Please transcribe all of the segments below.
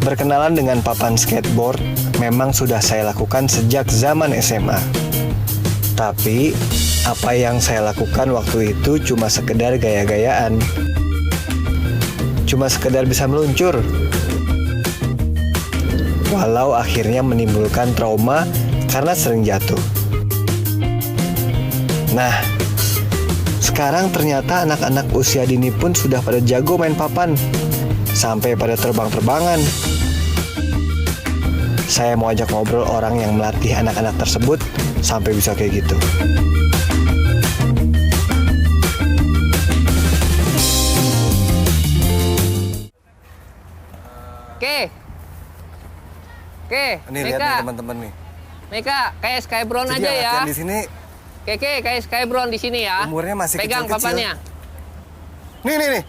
Berkenalan dengan papan skateboard memang sudah saya lakukan sejak zaman SMA. Tapi, apa yang saya lakukan waktu itu cuma sekedar gaya-gayaan. Cuma sekedar bisa meluncur. Walau akhirnya menimbulkan trauma karena sering jatuh. Nah, sekarang ternyata anak-anak usia dini pun sudah pada jago main papan. Sampai pada terbang-terbangan. Saya mau ajak ngobrol orang yang melatih anak-anak tersebut sampai bisa kayak gitu. Oke, Ini lihat nih teman-teman nih. Meka, kayak Skybron Jadi aja ya. di sini Kayak Skybron di sini ya. umurnya masih pegang kecil-kecil. papannya. Nih.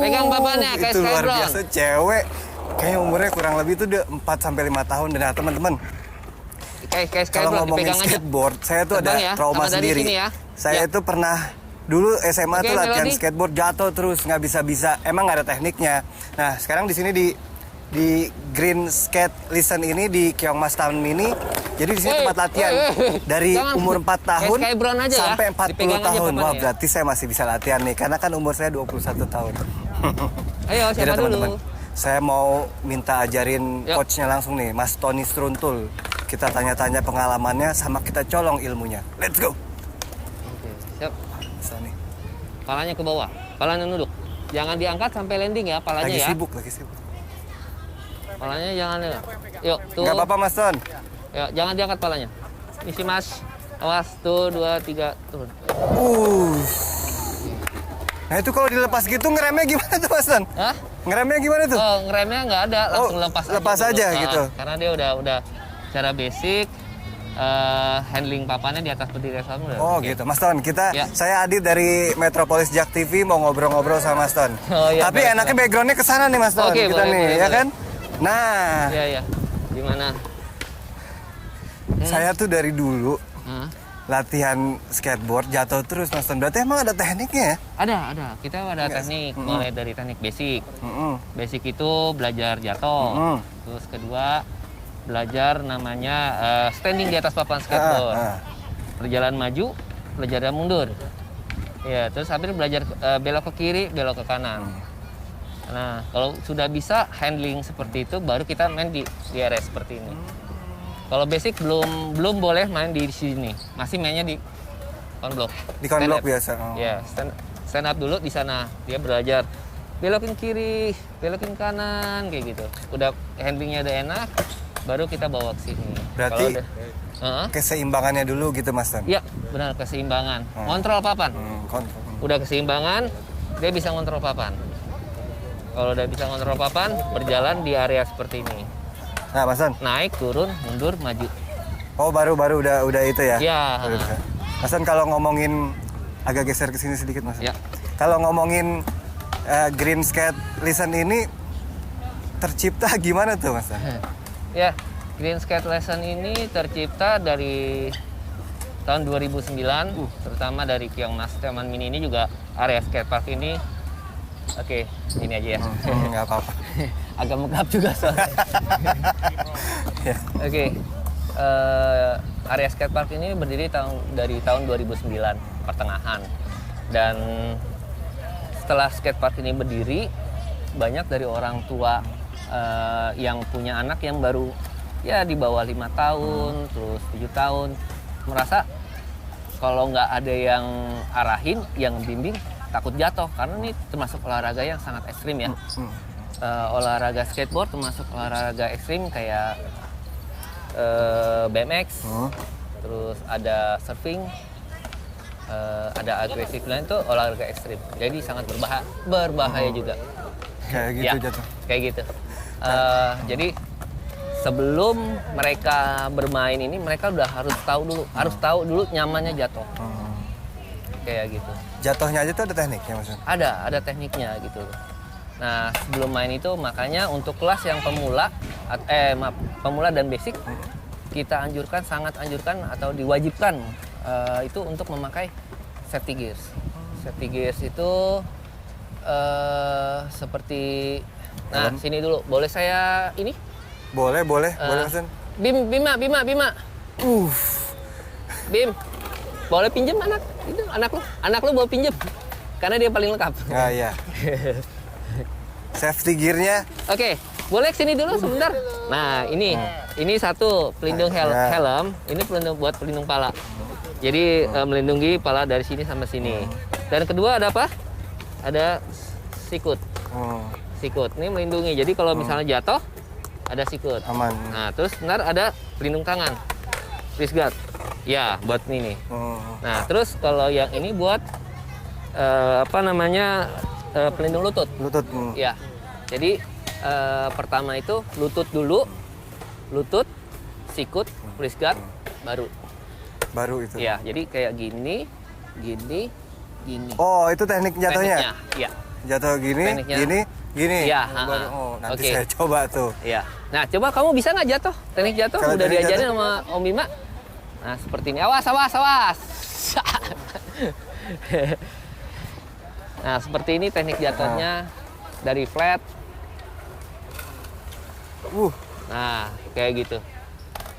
Pegang papannya kayak itu luar Skybron. biasa, cewek. Kayaknya umurnya kurang lebih itu udah 4-5 tahun. Dan teman-teman, Kayak kalau Skybron ngomongin dipegang aja. skateboard, saya tuh ada Terbang ya, trauma sama dari sendiri. sini ya. Saya Ya. tuh pernah dulu SMA Oke, tuh latihan Melody. skateboard, jatuh terus nggak bisa. Emang nggak ada tekniknya. Nah sekarang di sini di Green Skate Listen ini di Keongmas Town Mini. Jadi di sini tempat latihan dari Jangan. umur 4 tahun Kayak Skybron aja ya. sampai 40 Dipegang aja tahun. papannya Wah, ya. berarti saya masih bisa latihan nih karena kan umur saya 21 tahun. Ayo, Jadi siapa teman-teman, dulu? saya mau minta ajarin Yuk. coachnya langsung nih, Mas Tony Struntul. Kita tanya-tanya pengalamannya sama kita colong ilmunya. Let's go. Oke, siap. Bisa nih. Palanya ke bawah. Palanya nunduk. Jangan diangkat sampai landing ya, palanya Lagi ya. sibuk. Palanya jangan. Yuk, tuh. Nggak apa-apa Mas Ton. Yuk, jangan diangkat palanya. Misi Mas. Awas, tuh, 2, 3, turun. Nah itu kalau dilepas gitu ngeremnya gimana tuh Mas Ton? Hah? Ngeremnya gimana tuh? Oh, ngeremnya nggak ada, langsung lepas aja dulu. gitu. Karena dia udah cara basic handling papannya di atas berdiri kamu udah. Oh oke. gitu, Mas Ton. Ya. Saya Adit dari Metropolis Jak TV mau ngobrol-ngobrol sama Mas Ton. Oh, iya, Tapi baik, enaknya backgroundnya ke sana nih Mas Ton. Oke, kita boleh, nih, boleh, ya boleh. kan? Nah, Iya. Gimana? saya tuh dari dulu Hah? latihan skateboard jatuh terus Mas Ton. Berarti emang ada tekniknya ya? Ada. Kita ada teknik, mulai dari teknik basic. Mm-mm. Basic itu belajar jatuh. Mm-mm. Terus kedua belajar namanya standing di atas papan skateboard. Perjalanan maju, belajar mundur. Ya, terus habis belajar belok ke kiri, belok ke kanan. Nah, kalau sudah bisa handling seperti itu, baru kita main di area seperti ini. Kalau basic belum boleh main di sini, masih mainnya di conblock. Di conblock Stand up. biasa. Oh. Ya, stand up dulu di sana. Dia belajar belokin kiri, belokin kanan, kayak gitu. Udah handlingnya udah enak, baru kita bawa ke sini. Berarti Kalau udah, keseimbangannya dulu gitu Mas Ton. ya benar keseimbangan. Kontrol papan. Kontrol. Udah keseimbangan, dia bisa ngontrol papan. Kalau udah bisa ngontrol papan, berjalan di area seperti ini. Nah Mas Ton. Naik, turun, mundur, maju. Oh baru udah itu ya? Ya. Baru bisa. Mas Ton, kalau ngomongin agak geser ke sini sedikit Mas. Ya. Kalau ngomongin Green Skate Listen ini tercipta gimana tuh Mas Ton? Ya, Green Skate Lesson ini tercipta dari tahun 2009, terutama dari Keongmas Taman Mini ini juga area skatepark ini. Oke, ini aja ya. Nggak apa-apa. Agak megap juga soalnya. Ya. Oke, area skatepark ini berdiri dari tahun 2009 pertengahan, dan setelah skatepark ini berdiri, banyak dari orang tua yang punya anak yang baru ya di bawah 5 tahun, terus 7 tahun, merasa kalau nggak ada yang arahin, yang bimbing, takut jatuh karena ini termasuk olahraga yang sangat ekstrim ya. Olahraga skateboard termasuk olahraga ekstrim kayak BMX, terus ada surfing, ada agresif lain, itu olahraga ekstrim. Jadi sangat berbahaya juga. Kayak gitu Ya, jatuh. kayak gitu. Jadi sebelum mereka bermain ini mereka udah harus tahu dulu nyamannya jatuh. Kayak gitu. Jatuhnya aja tuh ada tekniknya maksudnya? Ada tekniknya gitu. Nah, sebelum main itu makanya untuk kelas yang pemula dan basic kita sangat anjurkan atau diwajibkan itu untuk memakai safety gears. Safety gears itu seperti sini dulu. Boleh saya ini? Boleh maksudnya. Bima. Bim. Boleh pinjem anak lu boleh pinjem karena dia paling lengkap. Ah iya. Safety gear-nya. Oke, boleh sini dulu sebentar. Nah, ini satu pelindung helm, ini buat pelindung pala. Jadi melindungi pala dari sini sampai sini. Dan kedua ada apa? Ada sikut. Sikut ini melindungi. Jadi kalau misalnya jatuh ada sikut. Aman. Nah, terus ntar ada pelindung tangan. Wrist guard. Ya, buat ini nih. Nah, terus kalau yang ini buat pelindung lutut. Lutut. Ya. Jadi pertama itu lutut dulu, sikut, wrist guard, baru itu. Ya, jadi kayak gini. Oh, itu teknik jatuhnya? Iya. Jatuh gini, gini. Iya. Nanti saya coba tuh. Iya. Nah, coba kamu bisa nggak jatuh? Teknik jatuh Kalau udah teknik diajarin jatuh. sama Om Bima. Nah, seperti ini. Awas. Nah, seperti ini teknik jatuhnya dari flat. Nah, kayak gitu.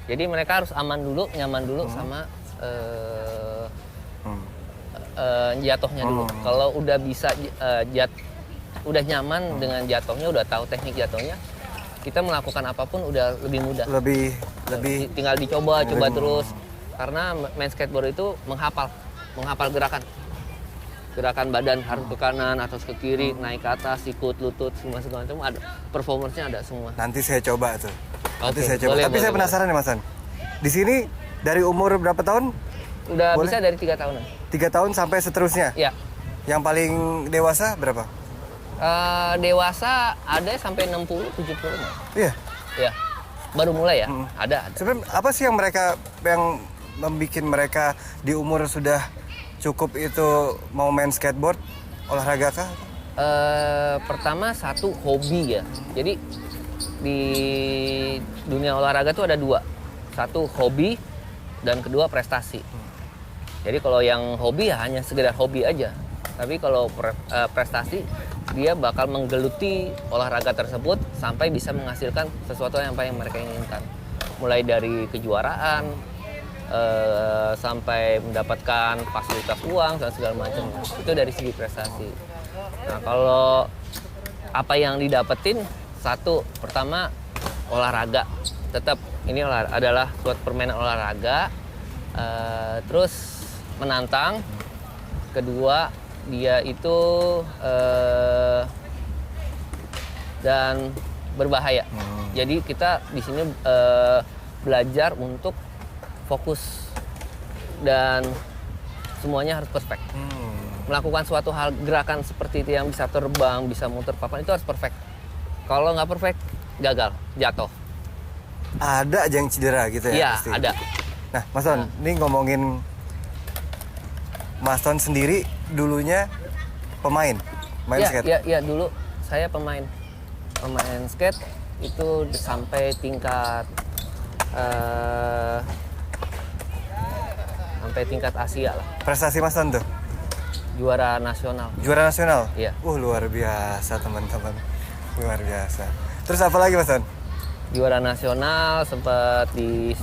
Jadi mereka harus nyaman dulu sama jatuhnya dulu. Kalau udah bisa udah nyaman dengan jatuhnya, udah tahu teknik jatuhnya, kita melakukan apapun udah lebih mudah. Lebih Tinggal coba terus. Karena main skateboard itu menghafal gerakan badan harus ke kanan atau ke kiri, naik ke atas, sikut, lutut, semua segala macam ada. Performance-nya ada semua. Nanti saya coba tuh. Oke, Tapi saya penasaran nih Mas An. Di sini dari umur berapa tahun? Udah bisa dari 3 tahunan. 3 tahun sampai seterusnya? Ya. Yang paling dewasa berapa? Dewasa ada sampai 60, 70. Iya. Ya. Baru mulai ya? Ada. Sebenarnya apa sih yang membuat mereka di umur sudah cukup itu mau main skateboard? Olahraga kah? Pertama satu hobi ya. Jadi di dunia olahraga tuh ada 2. Satu hobi dan kedua prestasi. Jadi kalau yang hobi ya hanya sekedar hobi aja. Tapi kalau prestasi dia bakal menggeluti olahraga tersebut sampai bisa menghasilkan sesuatu yang mereka inginkan. Mulai dari kejuaraan sampai mendapatkan fasilitas uang dan segala macam. Itu dari segi prestasi. Nah, kalau apa yang didapetin, satu, pertama olahraga. Tetap ini adalah suatu permainan olahraga. Terus menantang. Kedua, dia itu dan berbahaya. Jadi kita di sini belajar untuk fokus dan semuanya harus perfect. Melakukan suatu hal gerakan seperti itu yang bisa terbang, bisa muter papan itu harus perfect. Kalau nggak perfect, gagal, jatuh. Ada aja yang cedera gitu ya? Iya, pasti. ada. Nah, Mas Ton, ini ngomongin Mas Ton sendiri dulunya main skate? Iya, dulu saya pemain skate itu sampai tingkat Asia lah. Prestasi Mas Ton tuh? Juara nasional. Juara nasional? Iya. Luar biasa teman-teman. Luar biasa. Terus apa lagi Mas Ton? Juara nasional, sempat di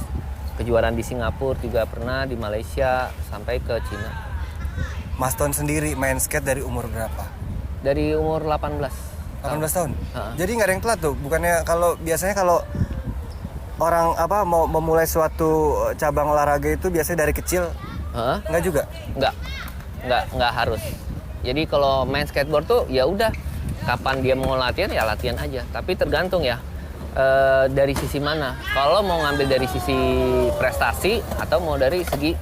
kejuaraan di Singapura juga pernah, di Malaysia, sampai ke Cina. Mas Ton sendiri main skate dari umur berapa? Dari umur 18. 18 tahun? Ha-ha. Jadi nggak ada yang telat tuh? Bukannya biasanya kalau orang mau memulai suatu cabang olahraga itu biasanya dari kecil? Nggak juga? Nggak harus. Jadi kalau main skateboard tuh ya udah, kapan dia mau latihan ya latihan aja. Tapi tergantung ya dari sisi mana. Kalau mau ngambil dari sisi prestasi atau mau dari segi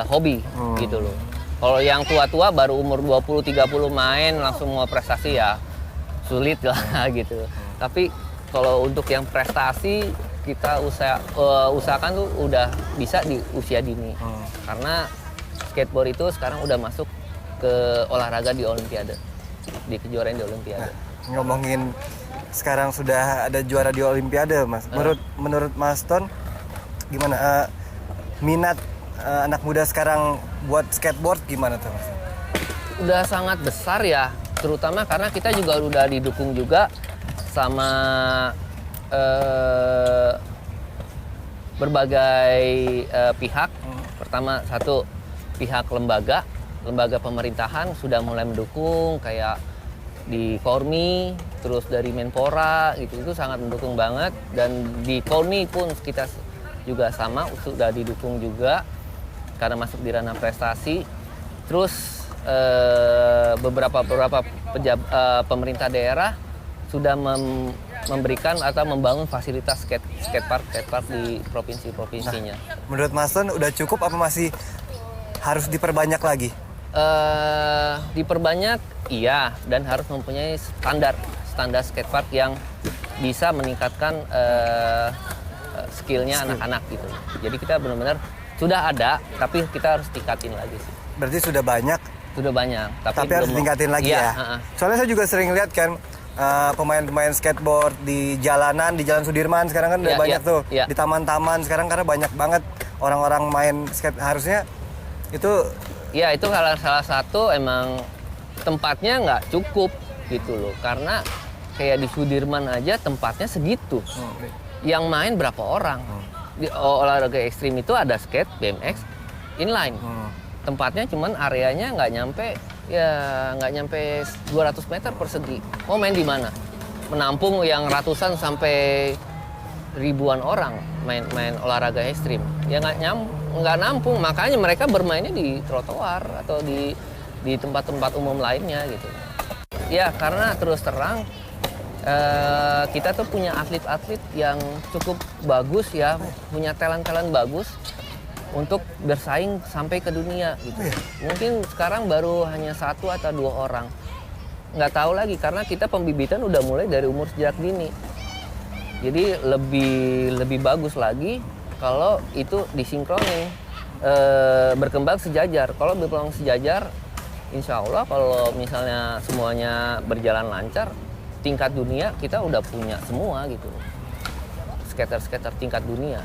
hobi gitu loh. Kalau yang tua-tua baru umur 20-30 main langsung mau prestasi ya sulit lah gitu. Tapi Kalau untuk yang prestasi kita usahakan tuh udah bisa di usia dini. Karena skateboard itu sekarang udah masuk ke olahraga di Olimpiade, di kejuaraan di Olimpiade. Nah, ngomongin sekarang sudah ada juara di Olimpiade, Mas. Menurut Mas Ton, gimana minat anak muda sekarang buat skateboard gimana tuh, Mas? Udah sangat besar ya, terutama karena kita juga udah didukung juga sama berbagai pihak. Pertama, satu pihak lembaga pemerintahan sudah mulai mendukung, kayak di Kormi, terus dari Menpora gitu, itu sangat mendukung banget. Dan di Kormi pun kita juga sama, sudah didukung juga karena masuk di ranah prestasi. Terus beberapa pemerintah daerah sudah memberikan atau membangun fasilitas skatepark di provinsi-provinsinya. Nah, menurut Mas Ton udah cukup apa masih harus diperbanyak lagi? Diperbanyak iya, dan harus mempunyai standar skatepark yang bisa meningkatkan skillnya anak-anak gitu. Jadi kita benar-benar sudah ada, tapi kita harus tingkatin lagi sih. Berarti sudah banyak, tapi harus tingkatin lagi ya. Soalnya saya juga sering lihat kan pemain-pemain skateboard di jalanan, di Jalan Sudirman sekarang kan udah banyak tuh. Di taman-taman sekarang karena banyak banget orang-orang main skate. Harusnya itu ya, itu salah satu emang tempatnya nggak cukup gitu loh, karena kayak di Sudirman aja tempatnya segitu. Yang main berapa orang? Di olahraga ekstrim itu ada skate, BMX, inline. Tempatnya cuman areanya nggak nyampe 200 meter persegi. Mau main di mana? Menampung yang ratusan sampai ribuan orang main olahraga ekstrim. Ya nggak nampung, makanya mereka bermainnya di trotoar atau di tempat-tempat umum lainnya gitu. Ya karena terus terang kita tuh punya atlet-atlet yang cukup bagus ya, punya talent bagus untuk bersaing sampai ke dunia gitu. Mungkin sekarang baru hanya 1 atau 2 orang. Nggak tahu lagi karena kita pembibitan udah mulai dari umur sejak dini. Jadi lebih bagus lagi kalau itu disinkronin, berkembang sejajar. Kalau berkembang sejajar, insya Allah kalau misalnya semuanya berjalan lancar, tingkat dunia kita udah punya semua gitu. Skater-skater tingkat dunia.